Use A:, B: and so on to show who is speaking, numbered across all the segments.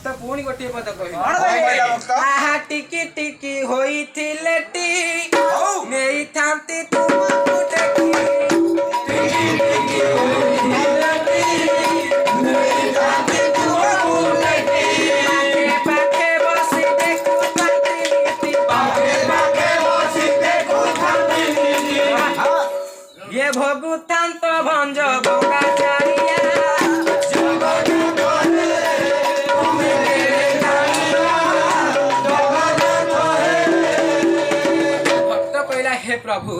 A: भक्त पुणी गोटे पद कह टिकी टिकी होइथिले टी नेई थांती तुमको टेकी टिकी टिकी होइथिले टी नेई थांती तुमको टेकी पाखे बसी देखु थांती नीति पाखे बसी देखु थांती नीति ये भोगु थांत भंज भोगा चारिया हे प्रभु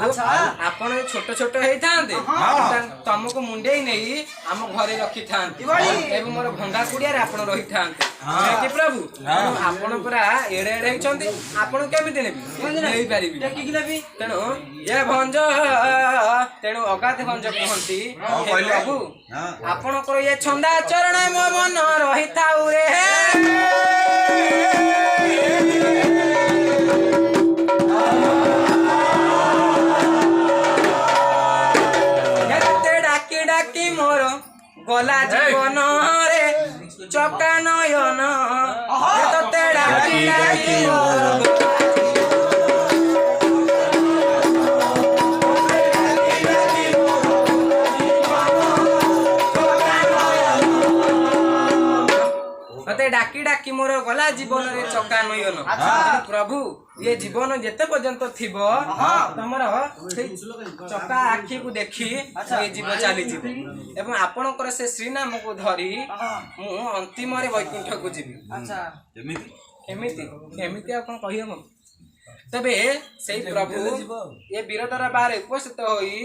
A: आपण छोट छोट तुमको मुंडे नहीं आम घरे रखी था मोर भंगा कुड़िया आप रही था कि प्रभु आपण पूरा एड़े एड़े आपण केमी नहीं पारि तेणु ये भंज तेणु अगाध भंज कहती प्रभु आपणकर ये छंदा चरण मो मन रही था मोर गला जीवन रे चका नयन मते डाकी डाकी मोर गला जीवन रे चका नयन प्रभु ये जीवन जेते पर्यंत थिबो तमर चका आखी को देखी ये जीवन चली जीव एवं आपणकर से श्री नाम को धरी मु अंतिम रे वैकुंठ को जीवी अच्छा एमिति एमिति आ कोन कहियो म तबे सेई प्रभु ये वीरदरा बारे उपस्थित होई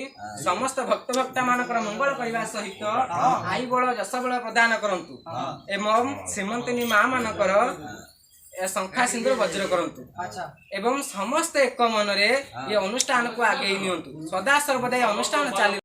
A: समस्त भक्त भक्ता मानकर मंगल करबा सहित आई बळ जस बळ प्रदान करंतु एवं श्रीमंतिनी मां मानकर शंखा सिंदूर वज्र करंतु एवं समस्त एक मन रे ये अनुष्ठान को आगे नियंतु सदा सर्वदा अनुष्ठान चली